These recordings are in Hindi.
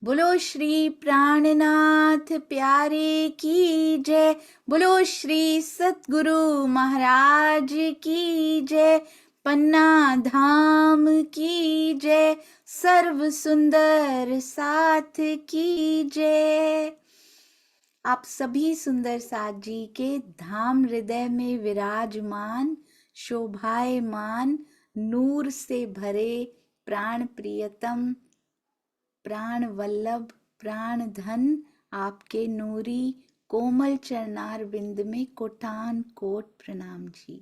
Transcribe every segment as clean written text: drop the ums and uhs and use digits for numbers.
बोलो श्री प्राणनाथ प्यारे की जय। बोलो श्री सतगुरु महाराज की जय। पन्ना धाम की जय। सर्व सुंदर साथ की जय। आप सभी सुंदर साथ जी के धाम हृदय में विराजमान, शोभायमान, नूर से भरे प्राण प्रियतम, प्राण वल्लभ, प्राण धन आपके नूरी कोमल चरणार बिंद में कोटान कोट प्रणाम जी।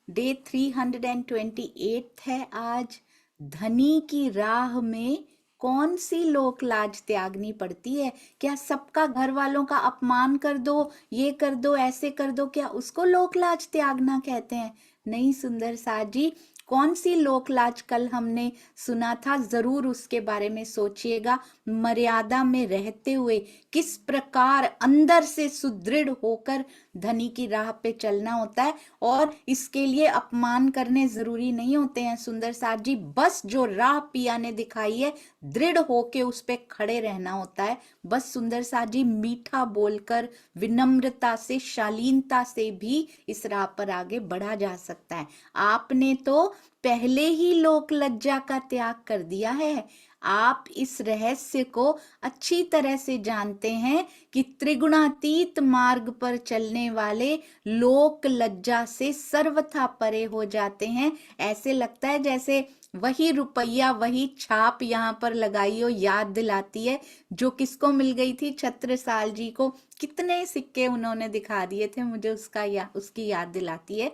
डे 328 है आज। धनी की राह में कौन सी लोक लाज त्यागनी पड़ती है? क्या सबका घर वालों का अपमान कर दो, ये कर दो, ऐसे कर दो, क्या उसको लोक लाज त्यागना कहते हैं? नहीं सुंदर साथ जी, कौन सी लोक लाज कल हमने सुना था, जरूर उसके बारे में सोचिएगा। मर्यादा में रहते हुए किस प्रकार अंदर से सुदृढ़ होकर धनी की राह पे चलना होता है, और इसके लिए अपमान करने जरूरी नहीं होते हैं सुंदर साथ जी। बस जो राह पिया ने दिखाई है, दृढ़ होके उस पे खड़े रहना होता है। बस सुंदर साथ जी, मीठा बोलकर, विनम्रता से, शालीनता से भी इस राह पर आगे बढ़ा जा सकता है। आपने तो पहले ही लोक लज्जा का त्याग कर दिया है। आप इस रहस्य को अच्छी तरह से जानते हैं कि त्रिगुणातीत मार्ग पर चलने वाले लोक लज्जा से सर्वथा परे हो जाते हैं। ऐसे लगता है जैसे वही रुपया, वही छाप यहाँ पर लगाई हो, याद दिलाती है, जो किसको मिल गई थी, छत्रसाल जी को। कितने सिक्के उन्होंने दिखा दिए थे, मुझे उसकी याद दिलाती है।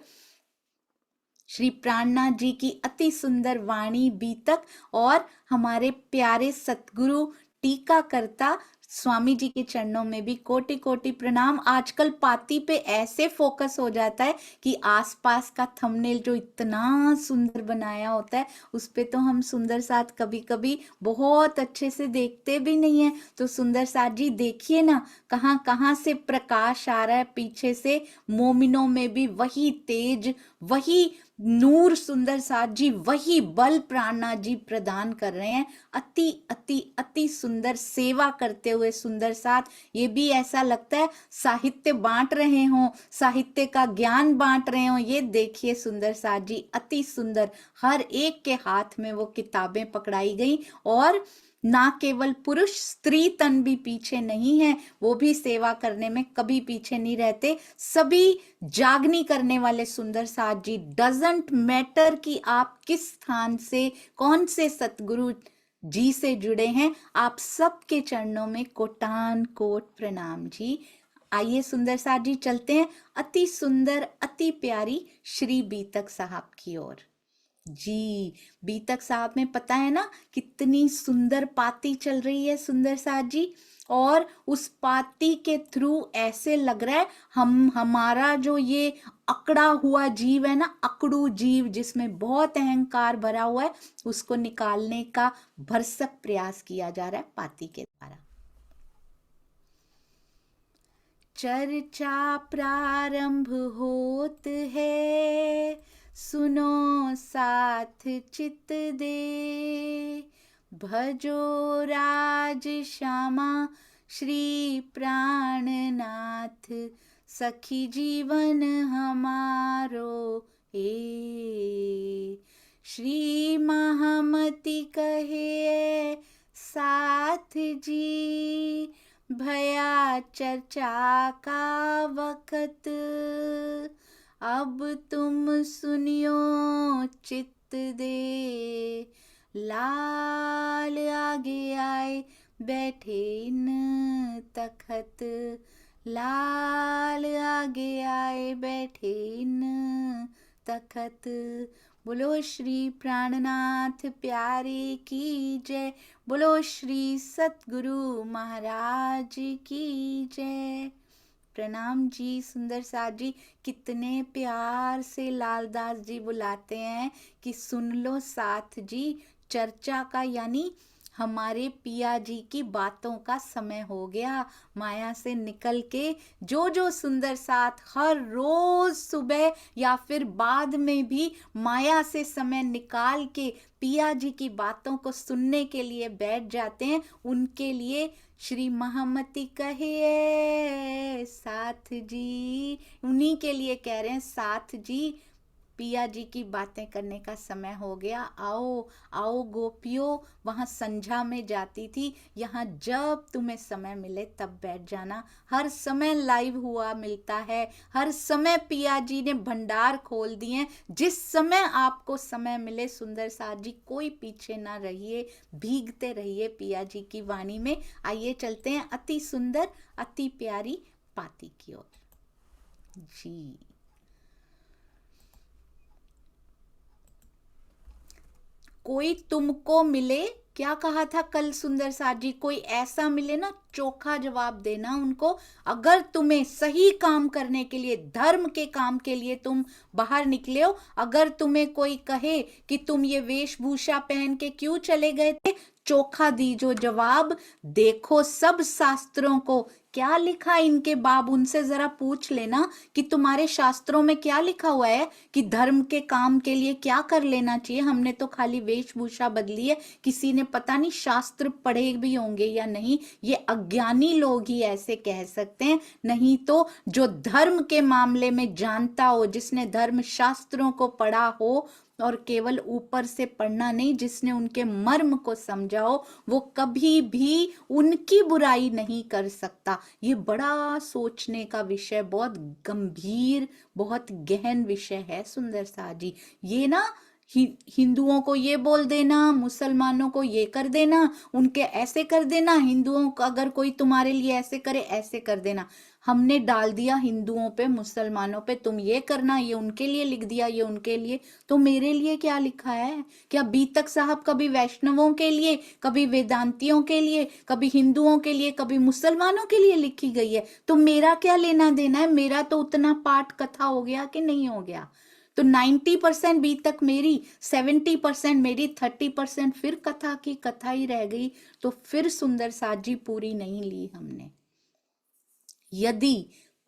श्री प्राणनाथ जी की अति सुंदर वाणी बीतक, और हमारे प्यारे सतगुरु टीकाकर्ता स्वामी जी के चरणों में भी कोटि कोटि प्रणाम। आजकल पाती पे ऐसे फोकस हो जाता है कि आसपास का थंबनेल जो इतना सुंदर बनाया होता है, उस पे तो हम सुंदर साथ कभी कभी बहुत अच्छे से देखते भी नहीं है। तो सुंदर साथ जी देखिए ना, कहाँ कहाँ से प्रकाश आ रहा है पीछे से। मोमिनों में भी वही तेज, वही नूर सुंदर साथ जी, वही बल प्राणनाथ जी प्रदान कर रहे हैं। अति अति अति सुंदर सेवा करते हुए सुंदर साथ, ये भी ऐसा लगता है साहित्य बांट रहे हों, साहित्य का ज्ञान बांट रहे हों। ये देखिए सुंदर साथ जी, अति सुंदर, हर एक के हाथ में वो किताबें पकड़ाई गई, और ना केवल पुरुष, स्त्री तन भी पीछे नहीं है, वो भी सेवा करने में कभी पीछे नहीं रहते। सभी जागनी करने वाले सुंदर साथ जी, डजंट मैटर कि आप किस स्थान से, कौन से सतगुरु जी से जुड़े हैं, आप सबके चरणों में कोटान कोट प्रणाम जी। आइए सुंदर साथ जी चलते हैं अति सुंदर, अति प्यारी श्री बीतक साहब की ओर जी। बीतक साहब में पता है ना कितनी सुंदर पाती चल रही है सुंदर साथ जी, और उस पाती के थ्रू ऐसे लग रहा है हमारा जो ये अकड़ा हुआ जीव है ना, अकड़ू जीव जिसमें बहुत अहंकार भरा हुआ है, उसको निकालने का भरसक प्रयास किया जा रहा है पाती के द्वारा। चर्चा प्रारंभ होत है, सुनो साथ चित दे। भजो राज श्यामा श्री प्राणनाथ, सखी जीवन हमारो ए। श्री महामति कहे साथ जी, भया चर्चा का वक्त। अब तुम सुनियो चित्त दे, लाल आगे आए बैठे इन तखत। लाल आगे आए बैठे इन तखत। बोलो श्री प्राणनाथ प्यारे की जय। बोलो श्री सतगुरु महाराज की जय। प्रणाम जी सुंदर साथ जी, कितने प्यार से लालदास जी बुलाते हैं कि सुन लो साथ जी। चर्चा का यानी हमारे पिया जी की बातों का समय हो गया। माया से निकल के जो जो सुंदर साथ हर रोज सुबह या फिर बाद में भी माया से समय निकाल के पिया जी की बातों को सुनने के लिए बैठ जाते हैं, उनके लिए श्री महामती कहिए साथ जी, उन्हीं के लिए कह रहे हैं साथ जी, पिया जी की बातें करने का समय हो गया। आओ आओ गोपियों, वहां संझा में जाती थी, यहाँ जब तुम्हें समय मिले तब बैठ जाना। हर समय लाइव हुआ मिलता है, हर समय पिया जी ने भंडार खोल दिए। जिस समय आपको समय मिले सुंदर साथ जी, कोई पीछे ना रहिए, भीगते रहिए पिया जी की वाणी में। आइए चलते हैं अति सुंदर अति प्यारी पाती की ओर जी। कोई तुमको मिले, क्या कहा था कल सुंदर साथ जी, कोई ऐसा मिले ना चोखा जवाब देना उनको। अगर तुम्हें सही काम करने के लिए, धर्म के काम के लिए तुम बाहर निकले हो, अगर तुम्हें कोई कहे कि तुम ये वेशभूषा पहन के क्यों चले गए थे, चोखा दीजो जवाब। देखो सब शास्त्रों को, क्या लिखा है इनके बाब, उनसे जरा पूछ लेना कि तुम्हारे शास्त्रों में क्या लिखा हुआ है कि धर्म के काम के लिए क्या कर लेना चाहिए। हमने तो खाली वेशभूषा बदली है, किसी ने पता नहीं शास्त्र पढ़े भी होंगे या नहीं, ये अज्ञानी लोग ही ऐसे कह सकते हैं। नहीं तो जो धर्म के मामले में जानता हो, जिसने धर्म शास्त्रों को पढ़ा हो, और केवल ऊपर से पढ़ना नहीं, जिसने उनके मर्म को समझा हो, वो कभी भी उनकी बुराई नहीं कर सकता। ये बड़ा सोचने का विषय, बहुत गंभीर बहुत गहन विषय है सुंदर साथ जी। ये ना हिंदुओं को ये बोल देना, मुसलमानों को ये कर देना, उनके ऐसे कर देना, हिंदुओं को अगर कोई तुम्हारे लिए ऐसे करे ऐसे कर देना, हमने डाल दिया हिंदुओं पे मुसलमानों पे, तुम ये करना, ये उनके लिए लिख दिया, ये उनके लिए। तो मेरे लिए क्या लिखा है? क्या बीतक साहब कभी वैष्णवों के लिए, कभी वेदांतियों के लिए, कभी हिंदुओं के लिए, कभी मुसलमानों के लिए लिखी गई है? तो मेरा क्या लेना देना है? मेरा तो उतना पाठ कथा हो गया कि नहीं हो गया? तो 90% बी तक मेरी, 70% मेरी, 30% फिर कथा की कथा ही रह गई। तो फिर सुंदर साथ जी पूरी नहीं ली हमने। यदि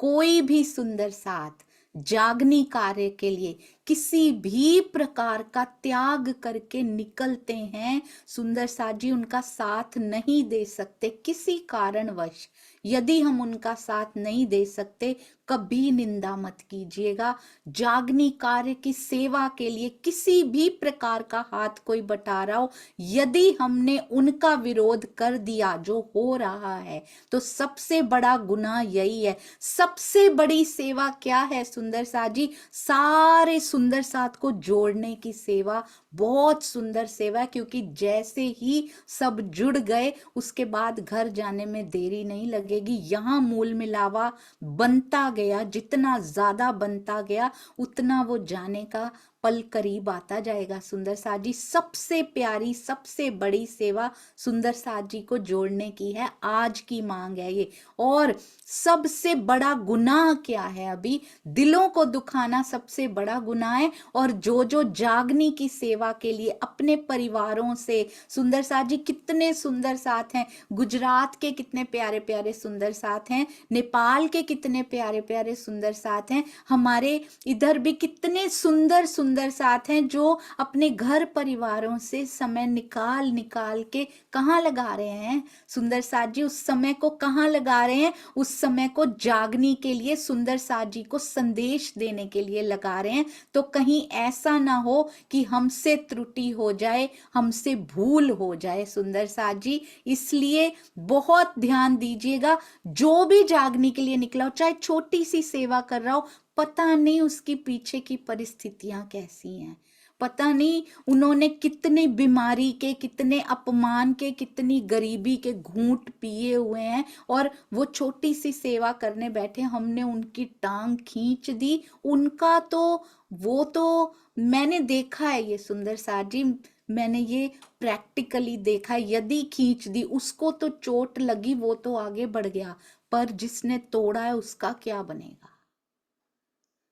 कोई भी सुंदर साथ जागनी कार्य के लिए किसी भी प्रकार का त्याग करके निकलते हैं, सुंदर साथ जी उनका साथ नहीं दे सकते किसी कारणवश। यदि हम उनका साथ नहीं दे सकते, कभी निंदा मत कीजिएगा। जागनी कार्य की सेवा के लिए किसी भी प्रकार का हाथ कोई बटा रहा हो, यदि हमने उनका विरोध कर दिया जो हो रहा है, तो सबसे बड़ा गुनाह यही है। सबसे बड़ी सेवा क्या है सुंदर साथ जी? सारे सुंदर साथ को जोड़ने की सेवा, बहुत सुंदर सेवा, क्योंकि जैसे ही सब जुड़ गए उसके बाद घर जाने में देरी नहीं लगेगी। यहाँ मूल मिलावा बनता गया, जितना ज्यादा बनता गया उतना वो जाने का पल करीब आता जाएगा। सुंदर साथ जी सबसे प्यारी सबसे बड़ी सेवा सुंदर साथ जी को जोड़ने की है, आज की मांग है ये। और सबसे बड़ा गुनाह क्या है? अभी दिलों को दुखाना सबसे बड़ा गुनाह है। और जो जो जागनी की सेवा के लिए अपने परिवारों से, सुंदर साथ जी कितने सुंदर साथ हैं, गुजरात के कितने प्यारे प्यारे सुंदर साथ हैं, नेपाल के कितने प्यारे प्यारे सुंदर साथ हैं, हमारे इधर भी कितने सुंदर सुंदर साथ हैं जो अपने घर परिवारों से समय निकाल निकाल के कहाँ लगा रहे हैं सुंदर साथ जी? उस समय को कहाँ लगा रहे हैं? उस समय को जागनी के लिए, सुंदर साथ जी को संदेश देने के लिए लगा रहे हैं। तो कहीं ऐसा ना हो कि हमसे त्रुटि हो जाए, हमसे भूल हो जाए सुंदर साथ जी। इसलिए बहुत ध्यान दीजिएगा, जो भी जागने के लिए निकला हो, चाहे छोटी सी सेवा कर रहा हो, पता नहीं उसकी पीछे की परिस्थितियां कैसी हैं, पता नहीं उन्होंने कितनी बीमारी के, कितने अपमान के, कितनी गरीबी के घूंट पिए हुए हैं, और वो छोटी सी सेवा करने बैठे, हमने उनकी टांग खींच दी। उनका तो वो तो मैंने देखा है ये सुंदर साथ जी, मैंने ये प्रैक्टिकली देखा है। यदि खींच दी, उसको तो चोट लगी, वो तो आगे बढ़ गया, पर जिसने तोड़ा है उसका क्या बनेगा?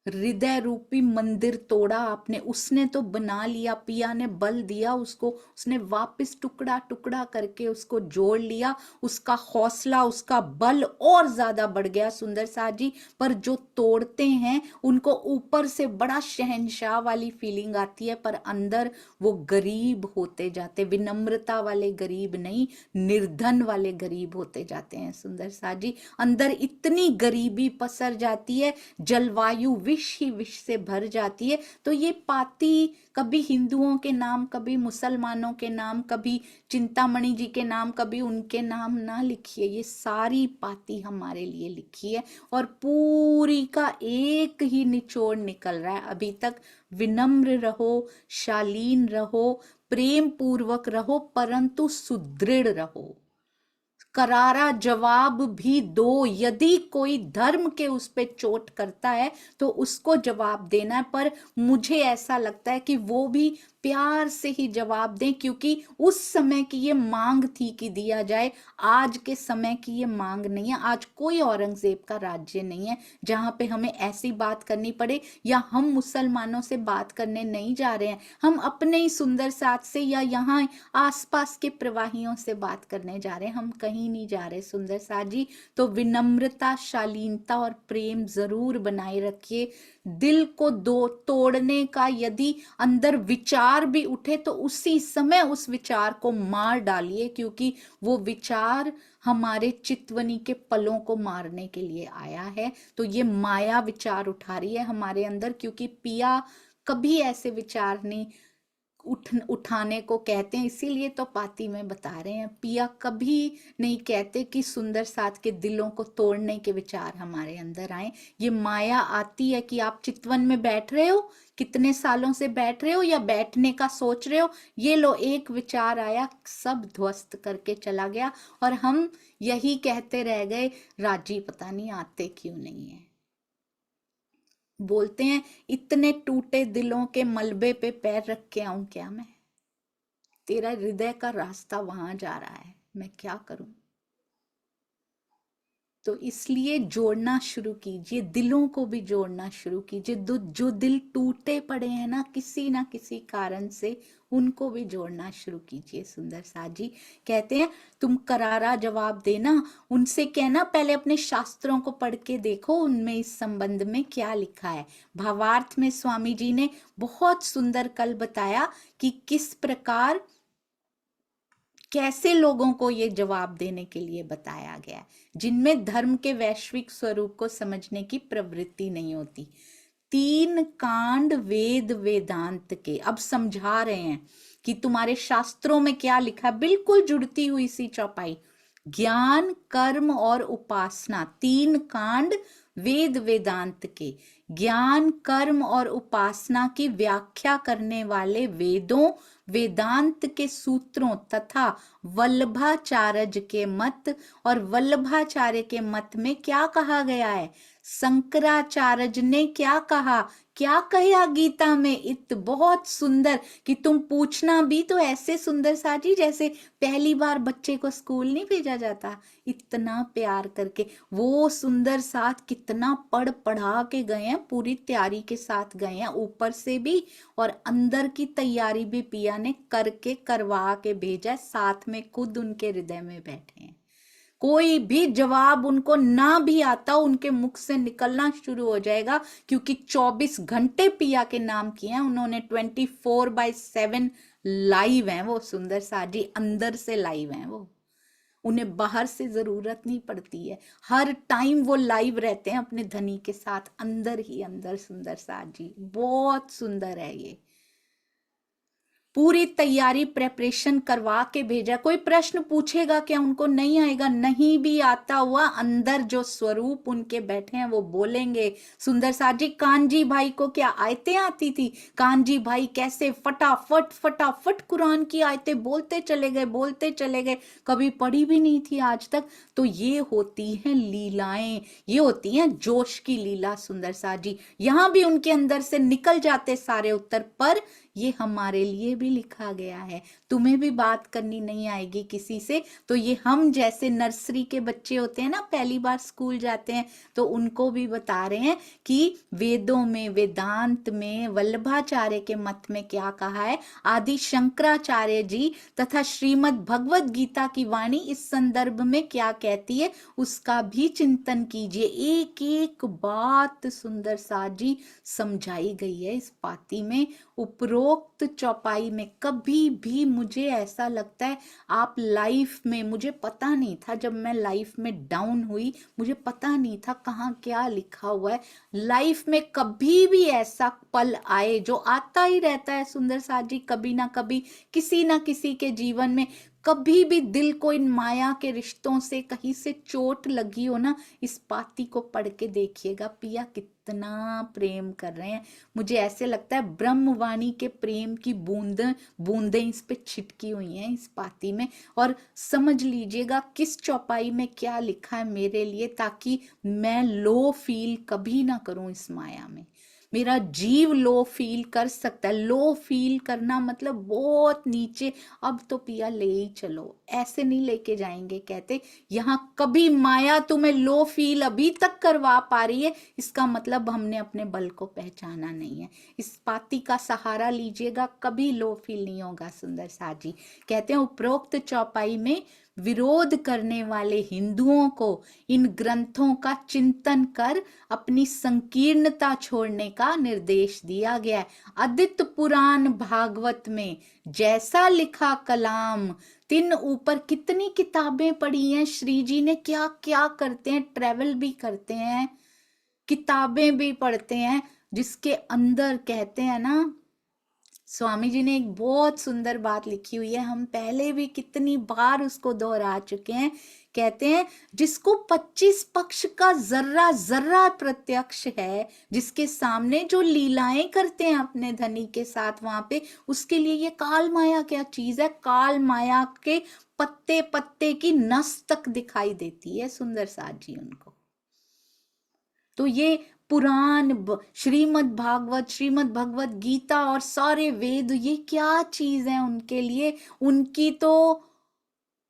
हृदय रूपी मंदिर तोड़ा आपने, उसने तो बना लिया, पिया ने बल दिया उसको, उसने वापस टुकड़ा टुकड़ा करके उसको जोड़ लिया, उसका हौसला उसका बल और ज्यादा बढ़ गया सुंदर साथ जी। पर जो तोड़ते हैं उनको ऊपर से बड़ा शहंशाह वाली फीलिंग आती है, पर अंदर वो गरीब होते जाते, विनम्रता वाले गरीब नहीं, निर्धन वाले गरीब होते जाते हैं सुंदर साथ जी। अंदर इतनी गरीबी पसर जाती है, जलवायु विष ही विष से भर जाती है। तो ये पाती कभी हिंदुओं के नाम, कभी मुसलमानों के नाम, कभी चिंतामणि जी के नाम, कभी उनके नाम ना लिखिए, ये सारी पाती हमारे लिए लिखी है और पूरी का एक ही निचोड़ निकल रहा है अभी तक। विनम्र रहो, शालीन रहो, प्रेम पूर्वक रहो, परंतु सुदृढ़ रहो। करारा जवाब भी दो, यदि कोई धर्म के उस पे चोट करता है तो उसको जवाब देना है, पर मुझे ऐसा लगता है कि वो भी प्यार से ही जवाब दें, क्योंकि उस समय की ये मांग थी कि दिया जाए, आज के समय की ये मांग नहीं है। आज कोई औरंगजेब का राज्य नहीं है जहां पे हमें ऐसी बात करनी पड़े, या हम मुसलमानों से बात करने नहीं जा रहे हैं, हम अपने ही सुंदर साथ से या यहाँ आसपास के प्रवाहियों से बात करने जा रहे हैं, हम कहीं नहीं जा रहे सुंदर साथ जी। तो विनम्रता, शालीनता और प्रेम जरूर बनाए रखिए। दिल को दो तोड़ने का यदि अंदर विचार भी उठे तो उसी समय उस विचार को मार डालिए, क्योंकि वो विचार हमारे चितवनी के पलों को मारने के लिए आया है। तो ये माया विचार उठा रही है हमारे अंदर, क्योंकि पिया कभी ऐसे विचार नहीं उठाने को कहते हैं, इसीलिए तो पाती में बता रहे हैं, पिया कभी नहीं कहते कि सुंदर साथ के दिलों को तोड़ने के विचार हमारे अंदर आए। ये माया आती है कि आप चितवन में बैठ रहे हो, कितने सालों से बैठ रहे हो या बैठने का सोच रहे हो, ये लो एक विचार आया, सब ध्वस्त करके चला गया, और हम यही कहते रह गए, राजी पता नहीं आते क्यों नहीं है। बोलते हैं इतने टूटे दिलों के मलबे पे पैर रख के आऊं क्या मैं, तेरा हृदय का रास्ता वहां जा रहा है, मैं क्या करूं। तो इसलिए जोड़ना शुरू कीजिए, दिलों को भी जोड़ना शुरू कीजिए। जो दिल टूटे पड़े हैं ना किसी कारण से, उनको भी जोड़ना शुरू कीजिए। सुंदर साथ जी कहते हैं तुम करारा जवाब देना, उनसे कहना पहले अपने शास्त्रों को पढ़ के देखो, उनमें इस संबंध में क्या लिखा है। भावार्थ में स्वामी जी ने बहुत सुंदर कल बताया कि किस प्रकार कैसे लोगों को ये जवाब देने के लिए बताया गया है, जिनमें धर्म के वैश्विक स्वरूप को समझने की प्रवृत्ति नहीं होती। 3 कांड वेद वेदांत के अब समझा रहे हैं कि तुम्हारे शास्त्रों में क्या लिखा, बिल्कुल जुड़ती हुई सी चौपाई, ज्ञान, कर्म और उपासना। 3 कांड वेद वेदांत के, ज्ञान, कर्म और उपासना की व्याख्या करने वाले वेदों, वेदांत के सूत्रों तथा वल्लभाचार्य के मत, और वल्लभाचार्य के मत में क्या कहा गया है, शंकराचार्य ने क्या कहा, क्या कहा गीता में, इत बहुत सुंदर कि तुम पूछना भी तो ऐसे सुंदर साजी जैसे पहली बार बच्चे को स्कूल नहीं भेजा जाता, इतना प्यार करके। वो सुंदर साथ कितना पढ़ा के गए हैं, पूरी तैयारी के साथ गए हैं, ऊपर से भी और अंदर की तैयारी भी पिया ने करके करवा के भेजा, साथ में खुद उनके हृदय में बैठे हैं। कोई भी जवाब उनको ना भी आता, उनके मुख से निकलना शुरू हो जाएगा, क्योंकि 24 घंटे पिया के नाम किए हैं उन्होंने, 24/7 लाइव हैं वो सुंदर साथ जी, अंदर से लाइव हैं वो, उन्हें बाहर से जरूरत नहीं पड़ती है, हर टाइम वो लाइव रहते हैं अपने धनी के साथ, अंदर ही अंदर। सुंदर साथ जी बहुत सुंदर है ये, पूरी तैयारी प्रेपरेशन करवा के भेजा। कोई प्रश्न पूछेगा क्या, उनको नहीं आएगा, नहीं भी आता हुआ अंदर जो स्वरूप उनके बैठे हैं वो बोलेंगे। सुंदर साथ जी कानजी भाई को क्या आयतें आती थी, कानजी भाई कैसे फटाफट फटाफट कुरान की आयतें बोलते चले गए, कभी पढ़ी भी नहीं थी आज तक। तो ये होती हैं लीलाएं, ये होती हैं जोश की लीला। सुंदर साथ जी यहाँ भी उनके अंदर से निकल जाते सारे उत्तर, पर ये हमारे लिए भी लिखा गया है। तुम्हें भी बात करनी नहीं आएगी किसी से, तो ये हम जैसे नर्सरी के बच्चे होते हैं ना, पहली बार स्कूल जाते हैं, तो उनको भी बता रहे हैं कि वेदों में, वेदांत में, वल्लभाचार्य के मत में क्या कहा है, आदि शंकराचार्य जी तथा श्रीमद् भगवत गीता की वाणी इस संदर्भ में क्या कहती है, उसका भी चिंतन कीजिए। एक एक बात सुंदर सा जी समझाई गई है इस पाती में। उपरोक्त चौपाई में कभी भी मुझे ऐसा लगता है, आप लाइफ में, मुझे पता नहीं था जब मैं लाइफ में डाउन हुई, मुझे पता नहीं था कहाँ क्या लिखा हुआ है। लाइफ में कभी भी ऐसा पल आए, जो आता ही रहता है सुंदर साथ जी, कभी ना कभी किसी ना किसी के जीवन में, कभी भी दिल को इन माया के रिश्तों से कहीं से चोट लगी हो ना, इस पाती को पढ़ के देखिएगा, पिया कितना प्रेम कर रहे हैं। मुझे ऐसे लगता है ब्रह्मवाणी के प्रेम की बूंदें बूंदें इस पे छिटकी हुई हैं इस पाती में। और समझ लीजिएगा किस चौपाई में क्या लिखा है मेरे लिए, ताकि मैं लो फील कभी ना करूं इस माया में। मेरा जीव लो फील कर सकता है, लो फील करना मतलब बहुत नीचे, अब तो पिया ले ही चलो, ऐसे नहीं लेके जाएंगे। कहते यहाँ कभी माया तुम्हें लो फील अभी तक करवा पा रही है, इसका मतलब हमने अपने बल को पहचाना नहीं है। इस पाती का सहारा लीजिएगा, कभी लो फील नहीं होगा। सुंदर साथ जी कहते हैं उपरोक्त चौपाई में विरोध करने वाले हिंदुओं को इन ग्रंथों का चिंतन कर अपनी संकीर्णता छोड़ने का निर्देश दिया गया है। आदित्य पुराण भागवत में जैसा लिखा कलाम, तिन ऊपर कितनी किताबें पढ़ी हैं श्री जी ने, क्या क्या करते हैं, ट्रेवल भी करते हैं, किताबें भी पढ़ते हैं, जिसके अंदर कहते हैं ना, स्वामी जी ने एक बहुत सुंदर बात लिखी हुई है, हम पहले भी कितनी बार उसको दोहरा चुके हैं। कहते हैं जिसको 25 पक्ष का जर्रा जर्रा प्रत्यक्ष है, जिसके सामने जो लीलाएं करते हैं अपने धनी के साथ वहां पे, उसके लिए ये काल माया क्या चीज है, काल माया के पत्ते पत्ते की नस तक दिखाई देती है सुंदर साथ जी उनको। तो ये पुराण, श्रीमद् भागवत, श्रीमद् भगवत गीता और सारे वेद, ये क्या चीज है उनके लिए। उनकी तो,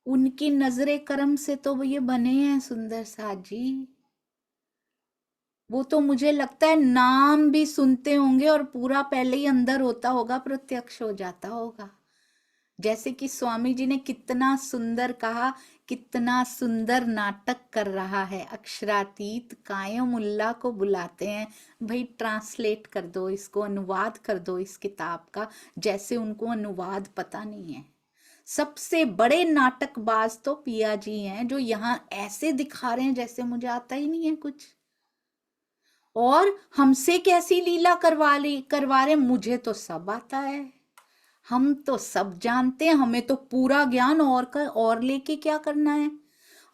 उनकी नजरे करम से तो ये बने हैं सुंदर साथ जी। वो तो मुझे लगता है नाम भी सुनते होंगे और पूरा पहले ही अंदर होता होगा, प्रत्यक्ष हो जाता होगा। जैसे कि स्वामी जी ने कितना सुंदर कहा, कितना सुंदर नाटक कर रहा है अक्षरातीत, कायमुल्ला को बुलाते हैं, भाई ट्रांसलेट कर दो इसको, अनुवाद कर दो इस किताब का, जैसे उनको अनुवाद पता नहीं है। सबसे बड़े नाटकबाज तो पिया जी हैं, जो यहाँ ऐसे दिखा रहे हैं जैसे मुझे आता ही नहीं है कुछ, और हमसे कैसी लीला करवा रहे, मुझे तो सब आता है, हम तो सब जानते हैं, हमें तो पूरा ज्ञान और लेके क्या करना है।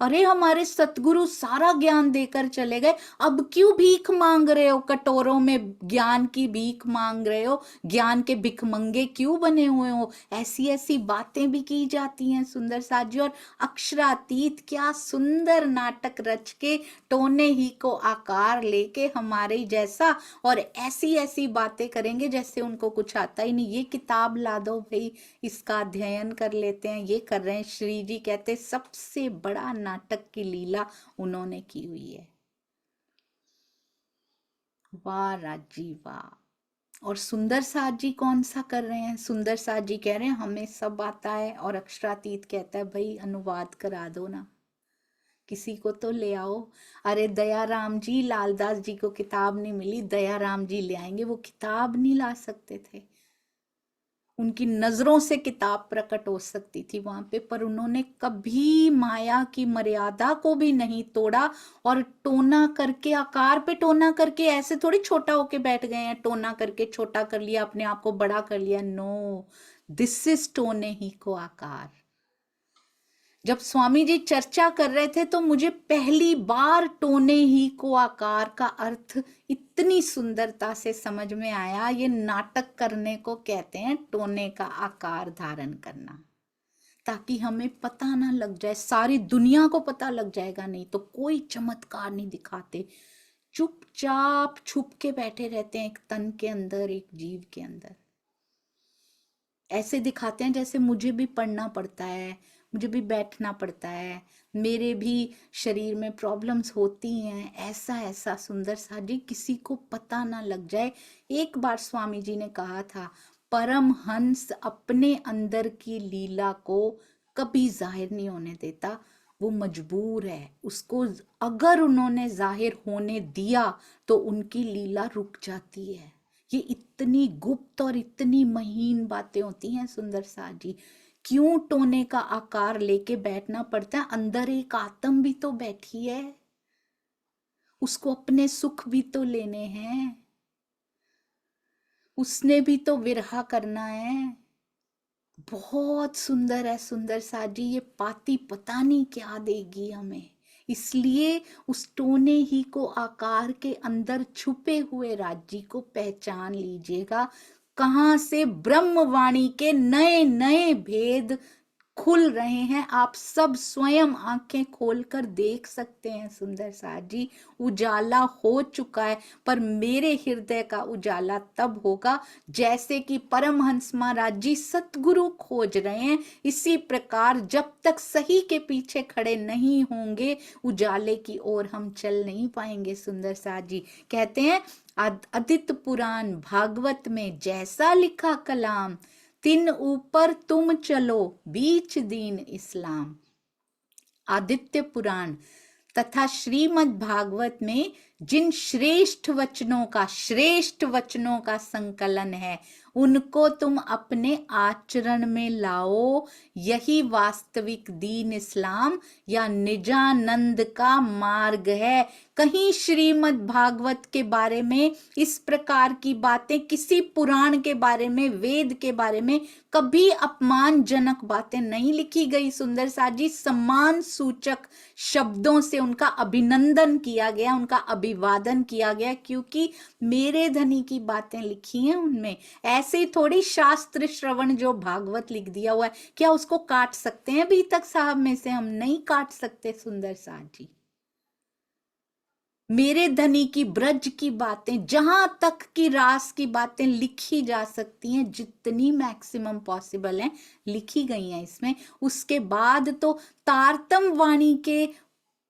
अरे हमारे सतगुरु सारा ज्ञान देकर चले गए, अब क्यों भीख मांग रहे हो, कटोरों में ज्ञान की भीख मांग रहे हो, ज्ञान के भिखमंगे क्यों बने हुए हो। ऐसी ऐसी बातें भी की जाती हैं सुंदर साथ जी। और अक्षरातीत क्या सुंदर नाटक रच के, टोने ही को आकार लेके हमारे जैसा, और ऐसी ऐसी बातें करेंगे जैसे उनको कुछ आता ही नहीं। ये किताब ला दो भाई, इसका अध्ययन कर लेते हैं, ये कर रहे हैं। श्री जी कहते सबसे बड़ा नाटक की लीला उन्होंने की हुई है। वाह राजी वाह। और सुंदर साथ जी कौन सा कर रहे हैं, सुंदर साथ जी कह रहे हैं हमें सब आता है, और अक्षरातीत कहता है भाई अनुवाद करा दो ना, किसी को तो ले आओ। अरे दयाराम जी, लालदास जी को किताब नहीं मिली, दयाराम जी ले आएंगे, वो किताब नहीं ला सकते थे, उनकी नजरों से किताब प्रकट हो सकती थी वहां पे, पर उन्होंने कभी माया की मर्यादा को भी नहीं तोड़ा, और टोना करके, आकार पे टोना करके, ऐसे थोड़ी छोटा होके बैठ गए हैं, टोना करके छोटा कर लिया, अपने आप को बड़ा कर लिया, नो, दिस इज टोने ही को आकार। जब स्वामी जी चर्चा कर रहे थे तो मुझे पहली बार टोने ही को आकार का अर्थ इतनी सुंदरता से समझ में आया। ये नाटक करने को कहते हैं, टोने का आकार धारण करना, ताकि हमें पता ना लग जाए, सारी दुनिया को पता लग जाएगा, नहीं तो कोई चमत्कार नहीं दिखाते, चुपचाप छुप के बैठे रहते हैं एक तन के अंदर, एक जीव के अंदर। ऐसे दिखाते हैं जैसे मुझे भी पढ़ना पड़ता है, मुझे भी बैठना पड़ता है, मेरे भी शरीर में प्रॉब्लम्स होती हैं, ऐसा ऐसा। सुंदर सा जी, किसी को पता ना लग जाए। एक बार स्वामी जी ने कहा था, परमहंस अपने अंदर की लीला को कभी जाहिर नहीं होने देता, वो मजबूर है। उसको अगर उन्होंने जाहिर होने दिया तो उनकी लीला रुक जाती है। ये इतनी गुप्त और इतनी महीन बातें होती हैं सुंदर सा जी। क्यों टोने का आकार लेके बैठना पड़ता है? अंदर एक आत्म भी तो बैठी है, उसको अपने सुख भी तो लेने हैं, उसने भी तो विरहा करना है। बहुत सुंदर है सुंदर सा जी, ये पाती पता नहीं क्या देगी हमें। इसलिए उस टोने ही को आकार के अंदर छुपे हुए राज्य को पहचान लीजिएगा, कहां से ब्रह्मवाणी के नए नए भेद खुल रहे हैं। आप सब स्वयं आंखें खोलकर देख सकते हैं सुंदर सा जी। उजाला हो चुका है, पर मेरे हृदय का उजाला तब होगा जैसे कि परमहंस महाराज जी सतगुरु खोज रहे हैं। इसी प्रकार जब तक सही के पीछे खड़े नहीं होंगे, उजाले की ओर हम चल नहीं पाएंगे। सुंदर सा जी कहते हैं, आदित्य पुराण भागवत में जैसा लिखा कलाम, तिन ऊपर तुम चलो बीच दीन इस्लाम। आदित्य पुराण तथा श्रीमद् भागवत में जिन श्रेष्ठ वचनों का संकलन है, उनको तुम अपने आचरण में लाओ। यही वास्तविक दीन इस्लाम या निजानंद का मार्ग है। कहीं श्रीमद् भागवत के बारे में इस प्रकार की बातें, किसी पुराण के बारे में, वेद के बारे में कभी अपमानजनक बातें नहीं लिखी गई। सुंदर सा जी, सम्मान सूचक शब्दों से उनका अभिनंदन किया गया, उनका अभिवादन किया गया, क्योंकि मेरे धनी की बातें लिखी हैं उनमें। ऐसे ही थोड़ी शास्त्र श्रवण जो भागवत लिख दिया हुआ है, क्या उसको काट सकते हैं? अभी तक साहब में से हम नहीं काट सकते। सुंदर सा जी, मेरे धनी की ब्रज की बातें, जहां तक की रास की बातें लिखी जा सकती हैं, जितनी मैक्सिमम पॉसिबल है लिखी गई हैं इसमें। उसके बाद तो तारतम वाणी के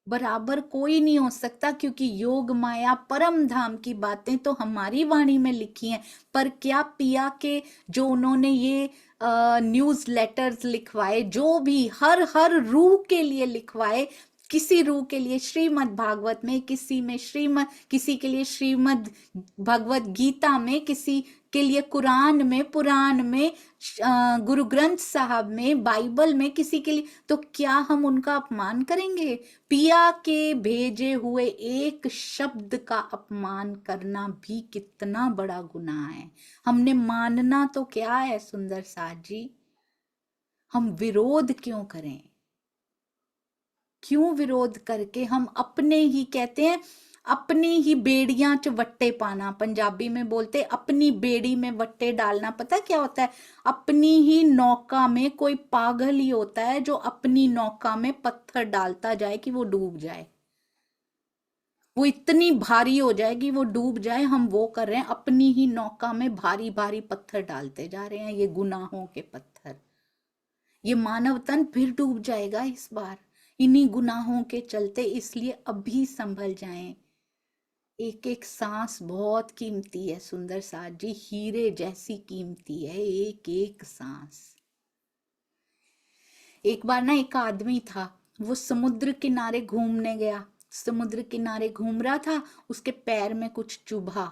बराबर कोई नहीं हो सकता, क्योंकि योग माया परम धाम की बातें तो हमारी वाणी में लिखी हैं। पर क्या पिया के जो उन्होंने ये न्यूज लेटर्स लिखवाए, जो भी हर हर रूह के लिए लिखवाए, किसी रूह के लिए श्रीमद् भागवत में, किसी में श्रीमद्, किसी के लिए श्रीमद् भगवत गीता में, किसी के लिए कुरान में, पुराण में, गुरु ग्रंथ साहब में, बाइबल में, किसी के लिए, तो क्या हम उनका अपमान करेंगे? पिया के भेजे हुए एक शब्द का अपमान करना भी कितना बड़ा गुनाह है। हमने मानना तो क्या है सुंदर सा जी, हम विरोध क्यों करें? क्यों विरोध करके हम अपने ही, कहते हैं अपनी ही बेड़ियां च वट्टे पाना, पंजाबी में बोलते अपनी बेड़ी में वट्टे डालना। पता क्या होता है? अपनी ही नौका में कोई पागल ही होता है जो अपनी नौका में पत्थर डालता जाए कि वो डूब जाए, वो इतनी भारी हो जाएगी वो डूब जाए। हम वो कर रहे हैं, अपनी ही नौका में भारी भारी पत्थर डालते जा रहे हैं, ये गुनाहों के पत्थर। ये मानव तन फिर डूब जाएगा इस बार इन्हीं गुनाहों के चलते। इसलिए अभी संभल जाएं। एक एक सांस बहुत कीमती है सुंदर सा जी, हीरे जैसी कीमती है एक एक सांस। एक बार ना एक आदमी था, वो समुद्र किनारे घूमने गया, समुद्र किनारे घूम रहा था, उसके पैर में कुछ चुभा,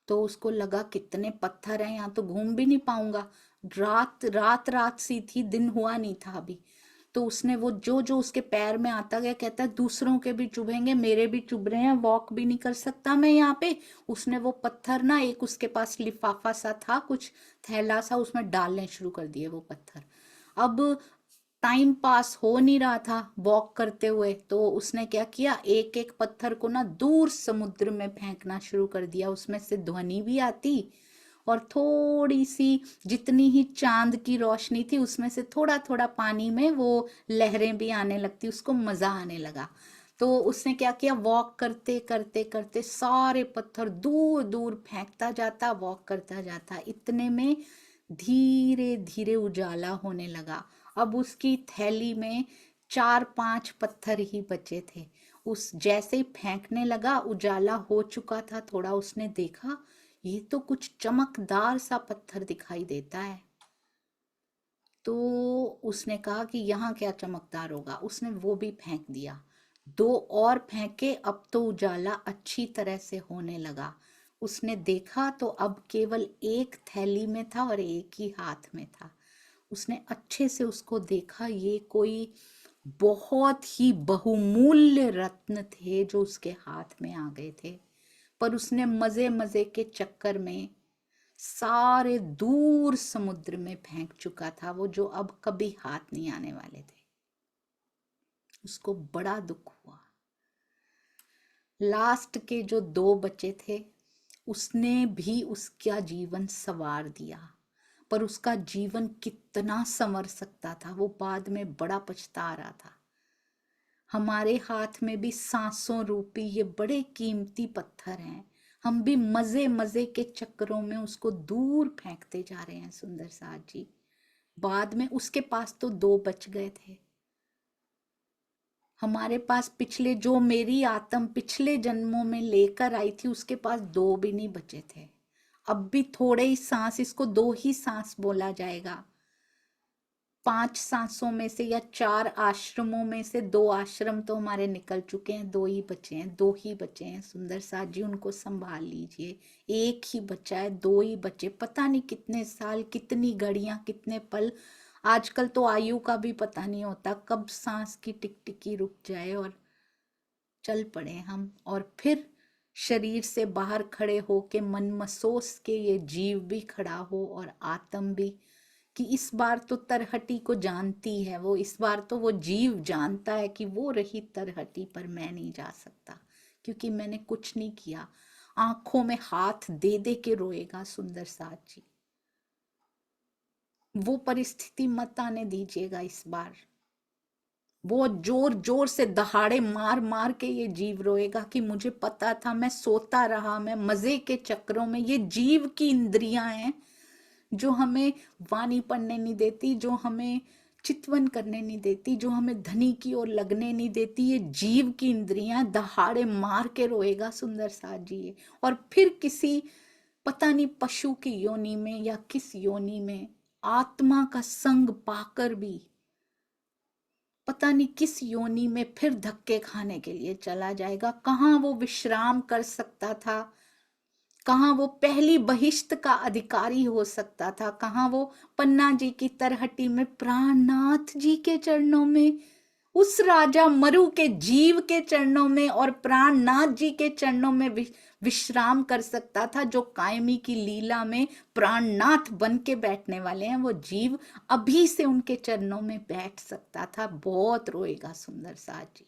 तो उसको लगा कितने पत्थर हैं, यहाँ तो घूम भी नहीं पाऊंगा। रात सी थी, दिन हुआ नहीं था अभी। तो उसने वो जो जो उसके पैर में आता गया, कहता है दूसरों के भी चुभेंगे, मेरे भी चुभ रहे हैं, वॉक भी नहीं कर सकता मैं यहाँ पे। उसने वो पत्थर ना, एक उसके पास लिफाफा सा था, कुछ थैला सा, उसमें डालने शुरू कर दिए वो पत्थर। अब टाइम पास हो नहीं रहा था वॉक करते हुए, तो उसने क्या किया, एक एक पत्थर को ना दूर समुद्र में फेंकना शुरू कर दिया। उसमें से ध्वनि भी आती और थोड़ी सी जितनी ही चांद की रोशनी थी, उसमें से थोड़ा थोड़ा पानी में वो लहरें भी आने लगती, उसको मजा आने लगा। तो उसने क्या किया, वॉक करते करते करते सारे पत्थर दूर दूर फेंकता जाता, वॉक करता जाता। इतने में धीरे धीरे उजाला होने लगा। अब उसकी थैली में 4-5 पत्थर ही बचे थे। उस जैसे ही फेंकने लगा, उजाला हो चुका था थोड़ा, उसने देखा ये तो कुछ चमकदार सा पत्थर दिखाई देता है। तो उसने कहा कि यहाँ क्या चमकदार होगा, उसने वो भी फेंक दिया। 2 और फेंके, अब तो उजाला अच्छी तरह से होने लगा। उसने देखा तो अब केवल एक थैली में था और एक ही हाथ में था। उसने अच्छे से उसको देखा, ये कोई बहुत ही बहुमूल्य रत्न थे जो उसके हाथ में आ गए थे। पर उसने मजे मजे के चक्कर में सारे दूर समुद्र में फेंक चुका था वो, जो अब कभी हाथ नहीं आने वाले थे। उसको बड़ा दुख हुआ। लास्ट के जो 2 बचे थे, उसने भी उसका जीवन संवार दिया। पर उसका जीवन कितना संवर सकता था, वो बाद में बड़ा पछता रहा था। हमारे हाथ में भी सांसों रूपी ये बड़े कीमती पत्थर हैं, हम भी मजे मजे के चक्करों में उसको दूर फेंकते जा रहे हैं। सुंदर साथ जी, बाद में उसके पास तो 2 बच गए थे। हमारे पास पिछले जो मेरी आत्म पिछले जन्मों में लेकर आई थी, उसके पास 2 भी नहीं बचे थे। अब भी थोड़े ही सांस, इसको 2 ही सांस बोला जाएगा। 5 सांसों में से या 4 आश्रमों में से 2 आश्रम तो हमारे निकल चुके हैं, 2 ही बचे हैं, 2 ही बचे हैं। सुंदर साथ जी, उनको संभाल लीजिए। एक ही बचा है, 2 ही बचे। पता नहीं कितने साल, कितनी घड़ियां, कितने पल। आजकल तो आयु का भी पता नहीं होता, कब सांस की टिकटिकी रुक जाए और चल पड़े हम। और फिर शरीर से बाहर खड़े हो के मन मसोस के ये जीव भी खड़ा हो और आत्म भी, कि इस बार तो तरहटी को जानती है वो, इस बार तो वो जीव जानता है कि वो रही तरहटी, पर मैं नहीं जा सकता क्योंकि मैंने कुछ नहीं किया। आंखों में हाथ दे दे के रोएगा सुंदर साथ जी। वो परिस्थिति मत आने दीजिएगा इस बार। वो जोर जोर से दहाड़े मार मार के ये जीव रोएगा कि मुझे पता था, मैं सोता रहा, मैं मजे के चक्रों में। ये जीव की इंद्रियां हैं जो हमें वाणी पढ़ने नहीं देती, जो हमें चितवन करने नहीं देती, जो हमें धनी की ओर लगने नहीं देती। ये जीव की इंद्रियां दहाड़े मार के रोएगा सुंदर साथ जी ये। और फिर किसी पता नहीं पशु की योनि में या किस योनि में आत्मा का संग पाकर भी पता नहीं किस योनि में फिर धक्के खाने के लिए चला जाएगा। कहाँ वो विश्राम कर सकता था, कहाँ वो पहली बहिश्त का अधिकारी हो सकता था, कहाँ वो पन्ना जी की तरहटी में प्राणनाथ जी के चरणों में, उस राजा मरु के जीव के चरणों में और प्राणनाथ जी के चरणों में विश्राम कर सकता था। जो कायमी की लीला में प्राणनाथ बन के बैठने वाले हैं, वो जीव अभी से उनके चरणों में बैठ सकता था। बहुत रोएगा सुंदर साथ जी,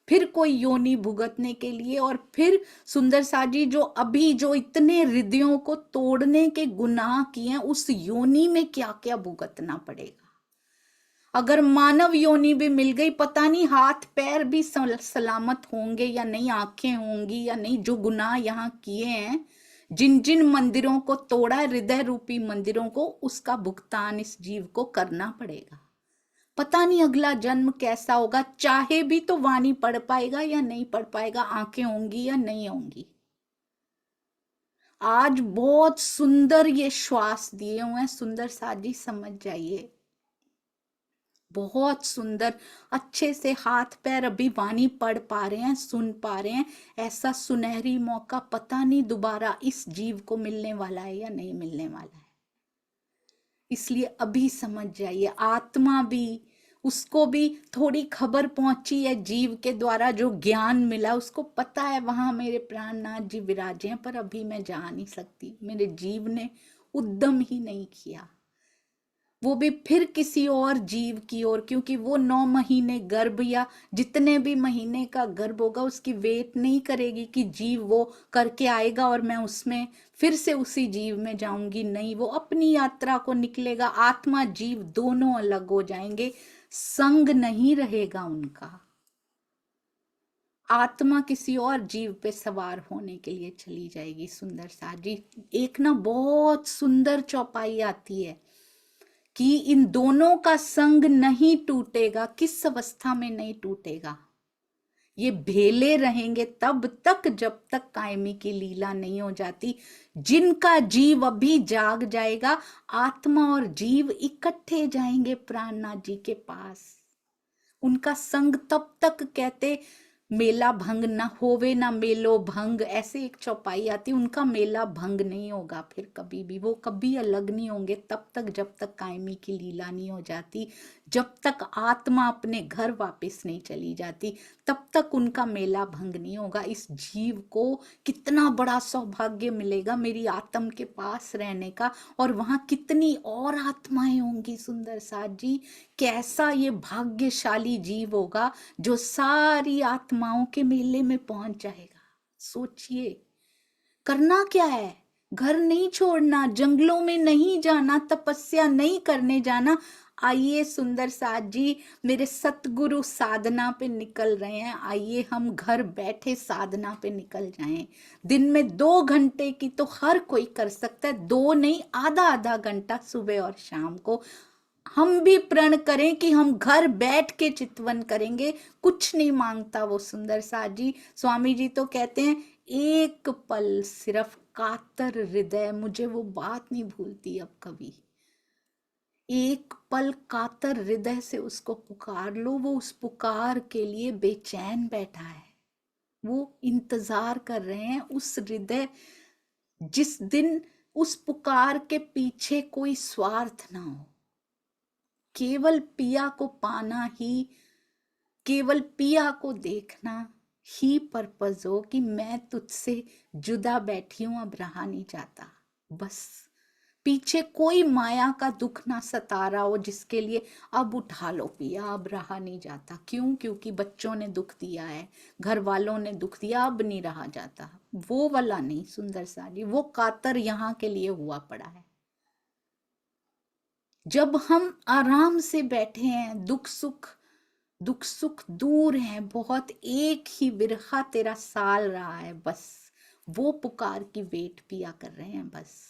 फिर कोई योनि भुगतने के लिए। और फिर सुंदर साथ जी, जो अभी जो इतने हृदयों को तोड़ने के गुनाह किए हैं, उस योनि में क्या क्या भुगतना पड़ेगा। अगर मानव योनि भी मिल गई, पता नहीं हाथ पैर भी सलामत होंगे या नहीं, आंखें होंगी या नहीं। जो गुनाह यहाँ किए हैं, जिन जिन मंदिरों को तोड़ा, हृदय रूपी मंदिरों को, उसका भुगतान इस जीव को करना पड़ेगा। पता नहीं अगला जन्म कैसा होगा, चाहे भी तो वाणी पढ़ पाएगा या नहीं पढ़ पाएगा, आंखें होंगी या नहीं होंगी। आज बहुत सुंदर ये श्वास दिए हुए हैं सुंदर साथ जी, समझ जाइए। बहुत सुंदर, अच्छे से हाथ पैर अभी वाणी पढ़ पा रहे हैं, सुन पा रहे हैं। ऐसा सुनहरी मौका पता नहीं दोबारा इस जीव को मिलने वाला है या नहीं मिलने वाला है। इसलिए अभी समझ जाइए, आत्मा भी, उसको भी थोड़ी खबर पहुंची है जीव के द्वारा, जो ज्ञान मिला, उसको पता है वहां मेरे प्राणनाथ जी विराजे हैं, पर अभी मैं जा नहीं सकती। मेरे जीव ने उद्यम ही नहीं किया, वो भी फिर किसी और जीव की ओर, क्योंकि वो 9 महीने गर्भ या जितने भी महीने का गर्भ होगा, उसकी वेट नहीं करेगी कि जीव वो करके आएगा और मैं उसमें फिर से उसी जीव में जाऊंगी। नहीं, वो अपनी यात्रा को निकलेगा। आत्मा जीव दोनों अलग हो जाएंगे, संग नहीं रहेगा उनका। आत्मा किसी और जीव पे सवार होने के लिए चली जाएगी। सुंदर साथ जी एक ना बहुत सुंदर चौपाई आती है कि इन दोनों का संग नहीं टूटेगा। किस अवस्था में नहीं टूटेगा? ये भेले रहेंगे तब तक जब तक कायमी की लीला नहीं हो जाती। जिनका जीव अभी जाग जाएगा, आत्मा और जीव इकट्ठे जाएंगे प्राणनाथ जी के पास। उनका संग तब तक कहते मेला भंग न होवे ना मेलो भंग, ऐसे एक चौपाई आती। उनका मेला भंग नहीं होगा फिर कभी भी, वो कभी अलग नहीं होंगे तब तक जब तक कायमी की लीला नहीं हो जाती, जब तक आत्मा अपने घर वापस नहीं चली जाती, तब तक उनका मेला भंग नहीं होगा। इस जीव को कितना बड़ा सौभाग्य मिलेगा मेरी आत्मा के पास रहने का, और वहां कितनी और आत्माएं होंगी। सुंदर साथ जी कैसा ये भाग्यशाली जीव होगा जो सारी आत्माओं के मेले में पहुंच जाएगा। सोचिए, करना क्या है? घर नहीं छोड़ना, जंगलों में नहीं जाना, तपस्या नहीं करने जाना। आइए सुंदर साथ जी, मेरे सतगुरु साधना पे निकल रहे हैं, आइए हम घर बैठे साधना पे निकल जाएं। दिन में 2 घंटे की तो हर कोई कर सकता है, 2 नहीं, आधा आधा घंटा सुबह और शाम को हम भी प्रण करें कि हम घर बैठ के चितवन करेंगे। कुछ नहीं मांगता वो सुंदर साथ जी। स्वामी जी तो कहते हैं एक पल सिर्फ कातर हृदय, मुझे वो बात नहीं भूलती अब कभी। एक पल कातर हृदय से उसको पुकार लो, वो उस पुकार के लिए बेचैन बैठा है, वो इंतजार कर रहे हैं। उस हृदय जिस दिन उस पुकार के पीछे कोई स्वार्थ ना हो, केवल पिया को पाना ही, केवल पिया को देखना ही पर्पस हो कि मैं तुझसे जुदा बैठी हूं, अब रहा नहीं जाता। बस पीछे कोई माया का दुख ना सता रहा हो जिसके लिए अब उठा लो पिया, अब रहा नहीं जाता। क्यों? क्योंकि बच्चों ने दुख दिया है, घर वालों ने दुख दिया, अब नहीं रहा जाता। वो वाला नहीं सुंदर साड़ी, वो कातर यहाँ के लिए हुआ पड़ा है। जब हम आराम से बैठे हैं, दुख सुख दूर है बहुत, एक ही बिरहा तेरा साल रहा है, बस वो पुकार की वेट पिया कर रहे हैं। बस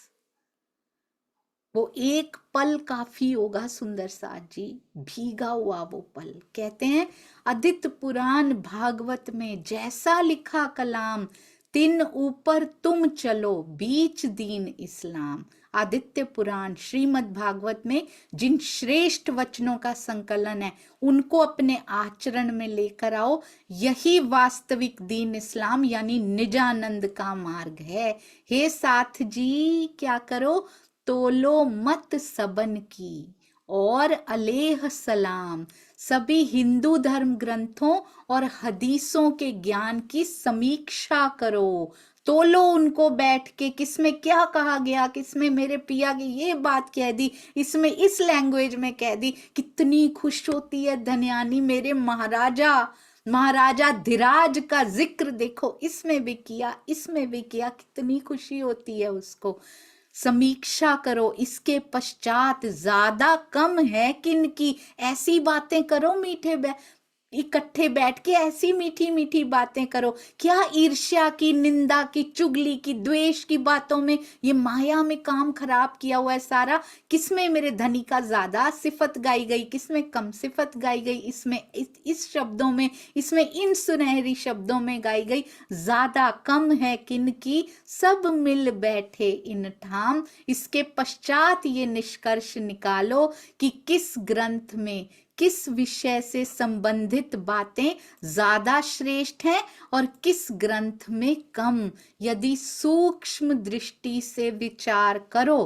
वो एक पल काफी होगा सुंदर साथ जी, भीगा हुआ वो पल। कहते हैं आदित्य पुराण भागवत में, जैसा लिखा कलाम तिन ऊपर तुम चलो, बीच दीन इस्लाम। आदित्य पुराण श्रीमद् भागवत में जिन श्रेष्ठ वचनों का संकलन है, उनको अपने आचरण में लेकर आओ। यही वास्तविक दीन इस्लाम यानी निजानंद का मार्ग है। हे साथ जी क्या करो, तोलो मत सबन की और अलैह सलाम। सभी हिंदू धर्म ग्रंथों और हदीसों के ज्ञान की समीक्षा करो, तोलो उनको बैठ के, किसमें क्या कहा गया, किसमें मेरे पिया की ये बात कह दी, इसमें इस लैंग्वेज में कह दी। कितनी खुश होती है धन्यानी, मेरे महाराजा धीराज का जिक्र देखो, इसमें भी किया, इसमें भी किया, कितनी खुशी होती है उसको। समीक्षा करो, इसके पश्चात ज्यादा कम है किनकी, ऐसी बातें करो मीठे इकट्ठे बैठ के, ऐसी मीठी मीठी बातें करो। क्या ईर्ष्या की, निंदा की, चुगली की, द्वेष की बातों में, ये माया में काम खराब किया हुआ है सारा। किसमें मेरे धनी का ज्यादा सिफत गाई गई, किसमें कम सिफत गाई गई, इसमें इस शब्दों में, इसमें इन सुनहरी शब्दों में गाई गई। ज्यादा कम है किनकी, सब मिल बैठे इन ठाम। इसके पश्चात ये निष्कर्ष निकालो कि किस ग्रंथ में किस विषय से संबंधित बातें ज्यादा श्रेष्ठ हैं और किस ग्रंथ में कम। यदि सूक्ष्म दृष्टि से विचार करो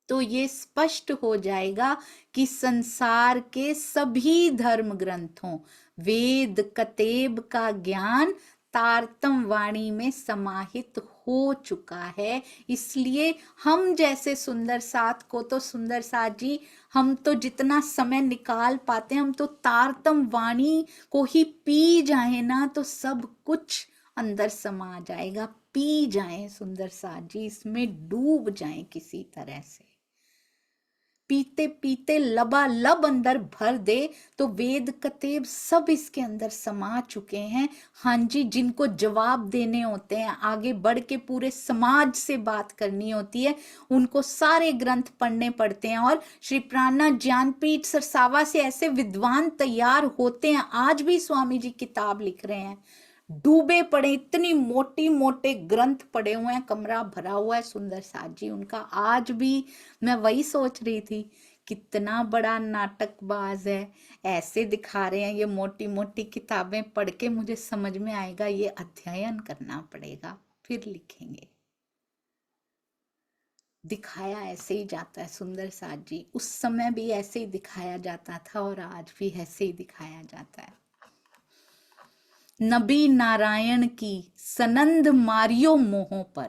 तो ये स्पष्ट हो जाएगा कि संसार के सभी धर्म ग्रंथों, वेद कतेब का ज्ञान तारतम वाणी में समाहित हो चुका है। इसलिए हम जैसे सुंदर साथ को तो सुंदर साथ जी, हम तो जितना समय निकाल पाते हैं, हम तो तारतम वाणी को ही पी जाए ना तो सब कुछ अंदर समा जाएगा। पी जाए सुंदर साथ जी, इसमें डूब जाए किसी तरह से। पीते पीते लबालब अंदर भर दे तो वेद कतेब सब इसके अंदर समा चुके हैं। हाँ जी, जिनको जवाब देने होते हैं, आगे बढ़ के पूरे समाज से बात करनी होती है, उनको सारे ग्रंथ पढ़ने पड़ते हैं। और श्री प्राणनाथ ज्ञानपीठ सरसावा से ऐसे विद्वान तैयार होते हैं। आज भी स्वामी जी किताब लिख रहे हैं, डूबे पड़े, इतनी मोटी मोटे ग्रंथ पड़े हुए हैं, कमरा भरा हुआ है सुंदर साथ जी उनका। आज भी मैं वही सोच रही थी, कितना बड़ा नाटकबाज है, ऐसे दिखा रहे हैं। ये मोटी मोटी किताबें पढ़ के मुझे समझ में आएगा, ये अध्ययन करना पड़ेगा, फिर लिखेंगे। दिखाया ऐसे ही जाता है सुंदर साथ जी, उस समय भी ऐसे ही दिखाया जाता था और आज भी ऐसे ही दिखाया जाता है। नबी नारायण की सनंद मारियो मोहों पर,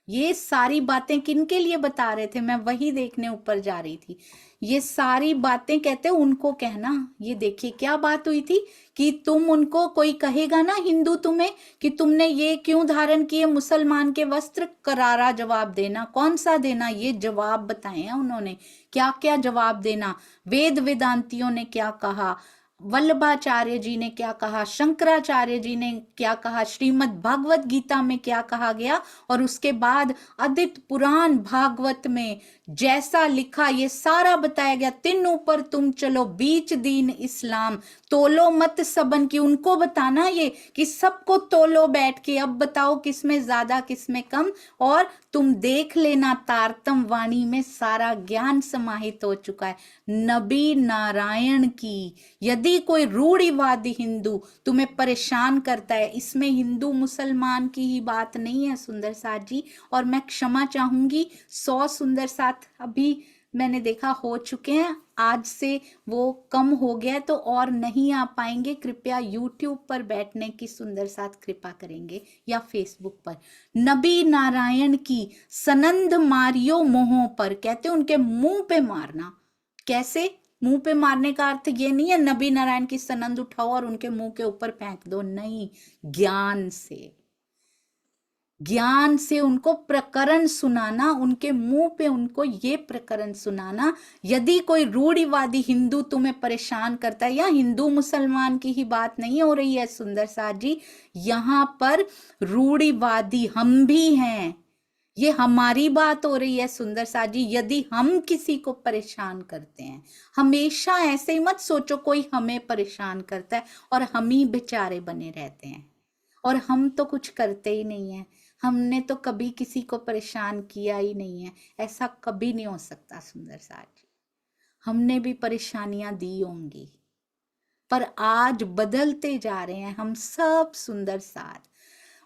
ये सारी बातें किनके लिए बता रहे थे, मैं वही देखने ऊपर जा रही थी। ये सारी बातें कहते उनको कहना। ये देखिए क्या बात हुई थी कि तुम उनको, कोई कहेगा ना हिंदू तुम्हें कि तुमने ये क्यों धारण किए मुसलमान के वस्त्र, करारा जवाब देना। कौन सा देना, ये जवाब बताए हैं उन्होंने, क्या क्या जवाब देना। वेद वेदांतियों ने क्या कहा, वल्लभाचार्य जी ने क्या कहा, शंकराचार्य जी ने क्या कहा, श्रीमद् भागवत गीता में क्या कहा गया, और उसके बाद आदित्य पुराण भागवत में जैसा लिखा ये सारा बताया गया। तीन ऊपर तुम चलो, बीच दीन इस्लाम, तोलो मत सबन की, उनको बताना ये कि सबको तोलो बैठ के, अब बताओ किसमें ज्यादा किसमें कम, और तुम देख लेना तारतम वाणी में सारा ज्ञान समाहित हो चुका है। नबी नारायण की, यदि कोई रूढ़िवादी हिंदू तुम्हें परेशान करता है, इसमें हिंदू मुसलमान की ही बात नहीं है सुंदर साथ जी। और मैं क्षमा चाहूंगी, 100 सुंदर साथ अभी मैंने देखा हो चुके हैं, आज से वो कम हो गया तो और नहीं आ पाएंगे। कृपया YouTube पर बैठने की सुंदर साथ कृपा करेंगे, या फेसबुक पर। नबी नारायण की सनंद मारियो मोहों पर, कहते उनके मुंह पे मारना। कैसे मुंह पे मारने का अर्थ ये नहीं है नबी नारायण की सनंद उठाओ और उनके मुंह के ऊपर फेंक दो, नहीं, ज्ञान से, ज्ञान से उनको प्रकरण सुनाना, उनके मुंह पे उनको ये प्रकरण सुनाना। यदि कोई रूढ़िवादी हिंदू तुम्हें परेशान करता है, या हिंदू मुसलमान की ही बात नहीं हो रही है सुंदर साथ जी, यहां पर रूढ़िवादी हम भी हैं, ये हमारी बात हो रही है सुंदर साथ जी। यदि हम किसी को परेशान करते हैं, हमेशा ऐसे ही मत सोचो कोई हमें परेशान करता है और हम ही बेचारे बने रहते हैं, और हम तो कुछ करते ही नहीं है, हमने तो कभी किसी को परेशान किया ही नहीं है। ऐसा कभी नहीं हो सकता सुंदर साथ जी, हमने भी परेशानियां दी होंगी, पर आज बदलते जा रहे हैं हम सब सुंदर साथ।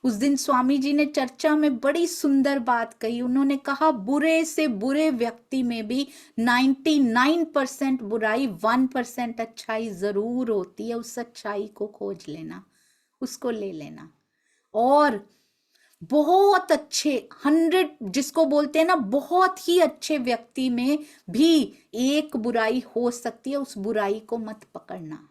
उस दिन स्वामी जी ने चर्चा में बड़ी सुंदर बात कही, उन्होंने कहा बुरे से बुरे व्यक्ति में भी 99% बुराई, 1% अच्छाई जरूर होती है। उस अच्छाई को खोज लेना, उसको ले लेना। और बहुत अच्छे 100 जिसको बोलते हैं ना, बहुत ही अच्छे व्यक्ति में भी एक बुराई हो सकती है, उस बुराई को मत पकड़ना,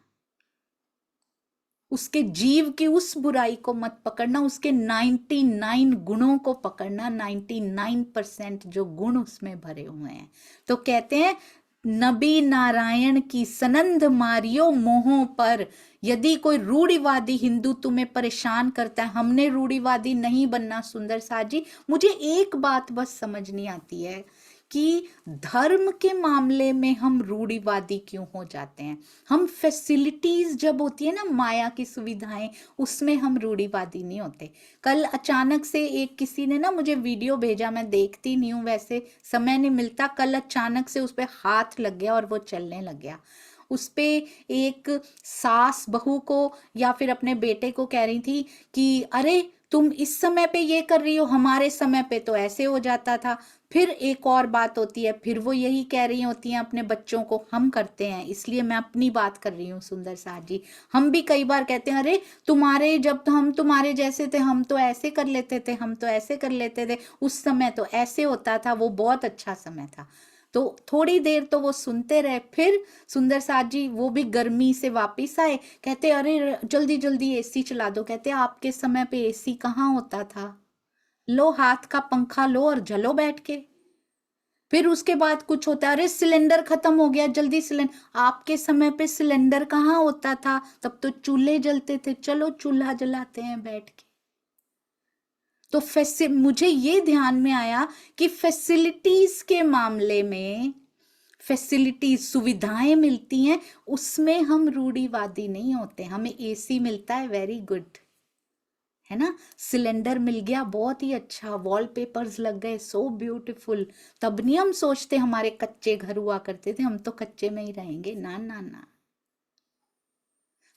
उसके जीव की उस बुराई को मत पकड़ना, उसके 99 गुणों को पकड़ना, 99% जो गुण उसमें भरे हुए हैं। तो कहते हैं नबी नारायण की सनंद मारियो मोहों पर, यदि कोई रूढ़िवादी हिंदू तुम्हें परेशान करता है, हमने रूढ़िवादी नहीं बनना सुंदर साथ जी। मुझे एक बात बस समझ नहीं आती है कि धर्म के मामले में हम रूढ़िवादी क्यों हो जाते हैं। हम फैसिलिटीज जब होती है ना, माया की सुविधाएं, उसमें हम रूढ़िवादी नहीं होते। कल अचानक से एक किसी ने ना मुझे वीडियो भेजा, मैं देखती नहीं हूँ वैसे, समय नहीं मिलता, कल अचानक से उस पर हाथ लग गया और वो चलने लग गया। उस पे एक सास बहू को या फिर अपने बेटे को कह रही थी कि अरे तुम इस समय पे ये कर रही हो, हमारे समय पे तो ऐसे हो जाता था। फिर एक और बात होती है, फिर वो यही कह रही होती हैं अपने बच्चों को, हम करते हैं, इसलिए मैं अपनी बात कर रही हूँ सुंदर साथ जी। हम भी कई बार कहते हैं अरे तुम्हारे, जब तो हम तुम्हारे जैसे थे हम तो ऐसे कर लेते थे, हम तो ऐसे कर लेते थे, उस समय तो ऐसे होता था, वो बहुत अच्छा समय था। तो थोड़ी देर तो वो सुनते रहे, फिर सुंदर साथ जी वो भी गर्मी से वापिस आए, कहते अरे जल्दी जल्दी एसी चला दो। कहते आपके समय पे एसी कहाँ होता था, लो हाथ का पंखा लो और जलो बैठ के। फिर उसके बाद कुछ होता है, अरे सिलेंडर खत्म हो गया, जल्दी सिलेंडर। आपके समय पे सिलेंडर कहाँ होता था, तब तो चूल्हे जलते थे, चलो चूल्हा जलाते हैं बैठ के। तो मुझे ये ध्यान में आया कि फैसिलिटीज के मामले में, फैसिलिटीज सुविधाएं मिलती हैं, उसमें हम रूढ़िवादी नहीं होते। हमें एसी मिलता है, वेरी गुड, है ना, सिलेंडर मिल गया, बहुत ही अच्छा, वॉलपेपर्स लग गए, सो ब्यूटीफुल। तब नहीं हम सोचते हमारे कच्चे घर हुआ करते थे, हम तो कच्चे में ही रहेंगे, ना ना ना।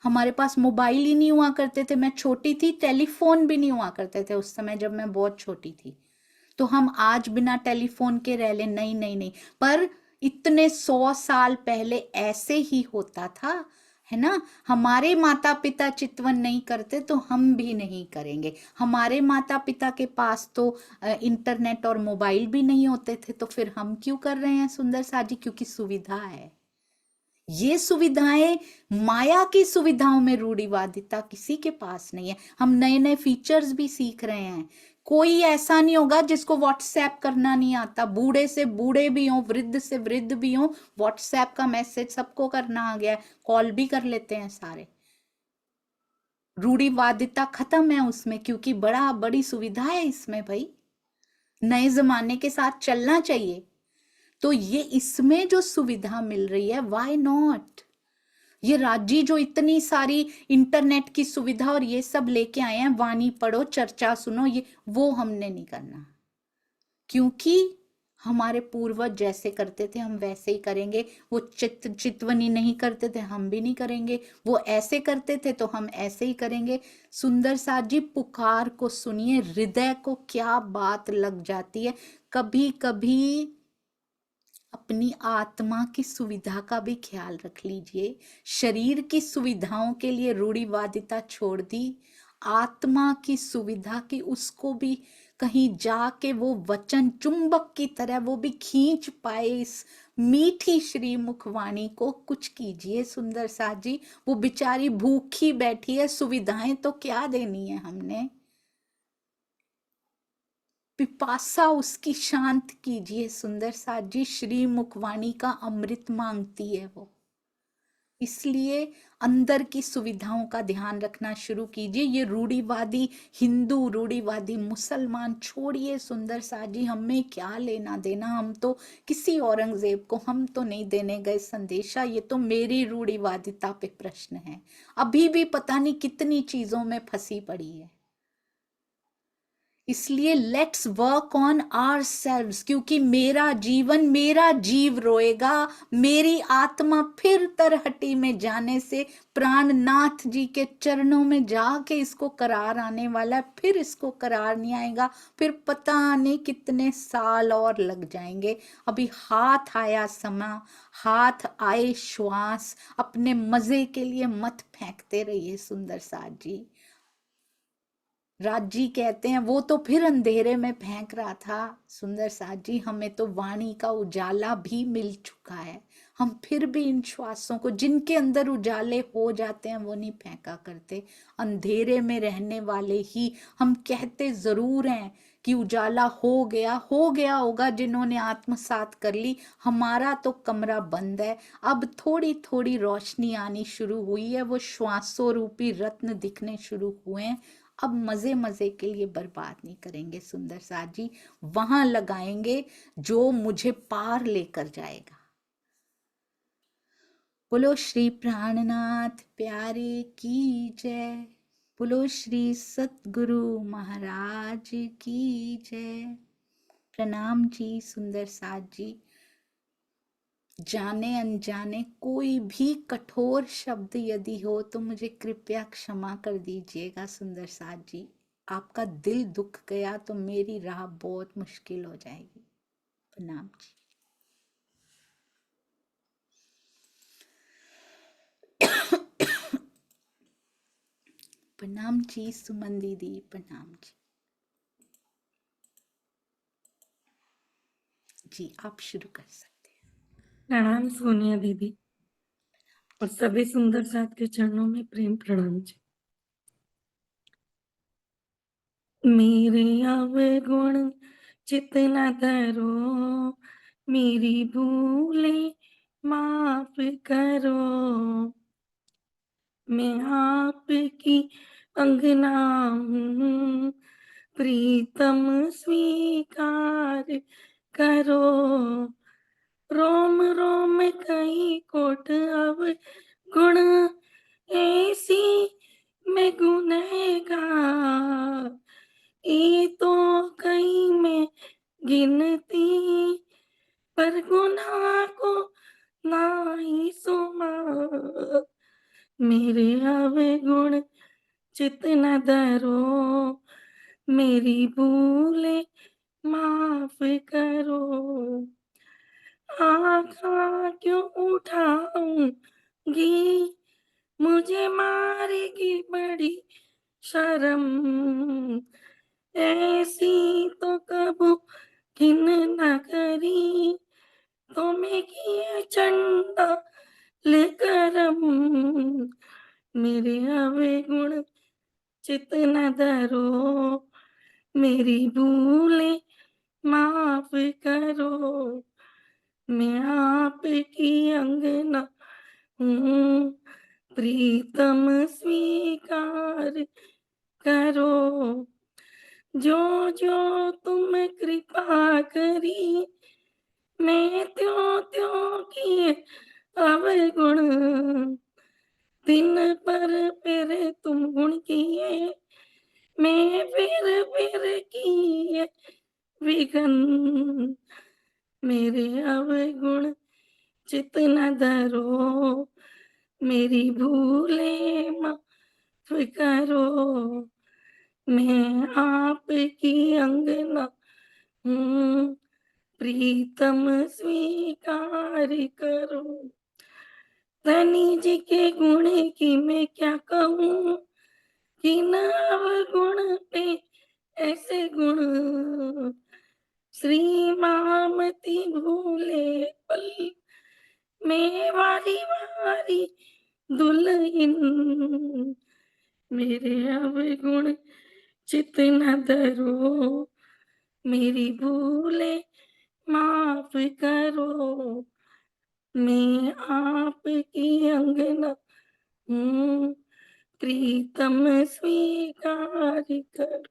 हमारे पास मोबाइल ही नहीं हुआ करते थे, मैं छोटी थी, टेलीफोन भी नहीं हुआ करते थे उस समय जब मैं बहुत छोटी थी। तो हम आज बिना टेलीफोन के रह ले, नहीं नहीं नहीं। पर इतने 100 साल पहले ऐसे ही होता था, है ना। हमारे माता पिता चितवन नहीं करते तो हम भी नहीं करेंगे। हमारे माता पिता के पास तो इंटरनेट और मोबाइल भी नहीं होते थे, तो फिर हम क्यों कर रहे हैं सुंदर साजी, क्योंकि सुविधा है। ये सुविधाएं, माया की सुविधाओं में रूढ़िवादिता किसी के पास नहीं है। हम नए नए फीचर्स भी सीख रहे हैं। कोई ऐसा नहीं होगा जिसको व्हाट्सएप करना नहीं आता, बूढ़े से बूढ़े भी हो, वृद्ध से वृद्ध भी हो, व्हाट्सएप का मैसेज सबको करना आ गया है, कॉल भी कर लेते हैं सारे। रूढ़िवादिता खत्म है उसमें, क्योंकि बड़ी सुविधा है इसमें भाई, नए जमाने के साथ चलना चाहिए। तो ये इसमें जो सुविधा मिल रही है, व्हाई नॉट। ये राजी जो इतनी सारी इंटरनेट की सुविधा और ये सब लेके आए हैं, वाणी पढ़ो, चर्चा सुनो, ये वो हमने नहीं करना, क्योंकि हमारे पूर्वज जैसे करते थे हम वैसे ही करेंगे। वो चितवनी नहीं करते थे, हम भी नहीं करेंगे। वो ऐसे करते थे तो हम ऐसे ही करेंगे। सुंदर साथ जी, पुकार को सुनिए, हृदय को क्या बात लग जाती है। कभी कभी अपनी आत्मा की सुविधा का भी ख्याल रख लीजिए। शरीर की सुविधाओं के लिए रूढ़िवादिता छोड़ दी, आत्मा की सुविधा की उसको भी कहीं जाके वो वचन चुंबक की तरह वो भी खींच पाए इस मीठी श्री मुखवाणी को। कुछ कीजिए सुंदर सा जी, वो बेचारी भूखी बैठी है, सुविधाएं तो क्या देनी है हमने। पिपासा उसकी शांत कीजिए सुंदर साथ जी, श्री मुखवाणी का अमृत मांगती है वो। इसलिए अंदर की सुविधाओं का ध्यान रखना शुरू कीजिए। ये रूढ़िवादी हिंदू, रूढ़िवादी मुसलमान छोड़िए सुंदर साथ जी, हमें क्या लेना देना। हम तो किसी औरंगजेब को हम तो नहीं देने गए संदेशा, ये तो मेरी रूढ़िवादिता पे प्रश्न है। अभी भी पता नहीं कितनी चीजों में फंसी पड़ी है। इसलिए let's work on ourselves, क्योंकि मेरा जीवन, मेरा जीव रोएगा, मेरी आत्मा फिर तरहटी में जाने से प्राणनाथ जी के चरणों में जाके इसको करार आने वाला है। फिर इसको करार नहीं आएगा, फिर पता नहीं कितने साल और लग जाएंगे। अभी हाथ आया समा, हाथ आए श्वास, अपने मजे के लिए मत फेंकते रहिए सुंदर साथ जी। राजी कहते हैं वो तो फिर अंधेरे में फेंक रहा था सुंदर साथ जी, हमें तो वाणी का उजाला भी मिल चुका है। हम फिर भी इन श्वासों को, जिनके अंदर उजाले हो जाते हैं, वो नहीं फेंका करते। अंधेरे में रहने वाले ही हम कहते जरूर हैं कि उजाला हो गया होगा, जिन्होंने आत्मसात कर ली। हमारा तो कमरा बंद है, अब थोड़ी थोड़ी रोशनी आनी शुरू हुई है, वो श्वासों रूपी रत्न दिखने शुरू हुए हैं। अब मजे मजे के लिए बर्बाद नहीं करेंगे सुंदर साथ जी, वहां लगाएंगे जो मुझे पार लेकर जाएगा। बोलो श्री प्राणनाथ प्यारे की जय, बोलो श्री सतगुरु महाराज की जय। प्रणाम जी सुंदर साथ जी। जाने अनजाने कोई भी कठोर शब्द यदि हो तो मुझे कृपया क्षमा कर दीजिएगा सुंदर साथ जी। आपका दिल दुख गया तो मेरी राह बहुत मुश्किल हो जाएगी। प्रणाम जी। प्रणाम जी सुमन दीदी, प्रणाम जी। जी आप शुरू कर सकते हैं। प्रणाम सोनिया दीदी और सभी सुंदर साथ के चरणों में प्रेम प्रणाम जी। मेरे अवगुण चित न धरो, मेरी भूलें माफ करो, मैं आपकी अंगना हूँ, प्रीतम स्वीकार करो। रोम रोम कहीं कोट अब गुण, ऐसी मैं गुनहगार, ये तो कहीं मैं गिनती, पर गुनाह को नाही सुमार। मेरे अवगुण चित न धरो, मेरी भूलें माफ करो। आँख क्यों उठाऊंगी, मुझे मारेगी बड़ी शर्म, ऐसी तो कबू घिन न करी, तुम्हें किए चंडा लेकरम। मेरे अवगुण चित न धरो, मेरी भूलें माफ करो, मैं आपकी अंगना हूँ, प्रीतम स्वीकार करो। जो जो तुम कृपा करी, मैं त्यों त्यों किए अवगुण, दिन पर फिर तुम गुण किए, मैं फिर किए विघन। मेरे अवगुण चित न धरो, मेरी भूलें माफ करो, मैं आपकी अंगना हूँ, प्रीतम स्वीकार करो। धनी जी के गुण की मैं क्या कहूँ, किन अवगुण पे ऐसे गुण, श्री मामती भूले पल, मैं वारी वारी दुल्हन। मेरे अवगुण चित न धरो, मेरी भूले माफ करो, मैं आपकी अंगना हूँ, प्रीतम स्वीकार कर।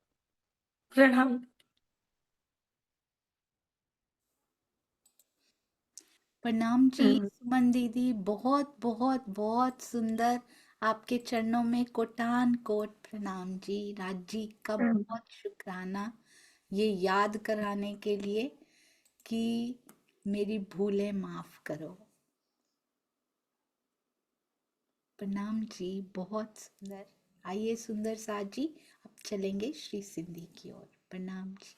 प्रणाम। प्रणाम जी प्रणाम। सुमन दीदी, बहुत बहुत बहुत सुंदर। आपके चरणों में कोटान कोट प्रणाम जी। राज जी का प्रणाम। बहुत शुक्राना ये याद कराने के लिए कि मेरी भूलें माफ करो। प्रणाम जी, बहुत सुंदर। आइए सुंदर साथ जी, अब चलेंगे श्री सिद्धि की ओर। प्रणाम जी।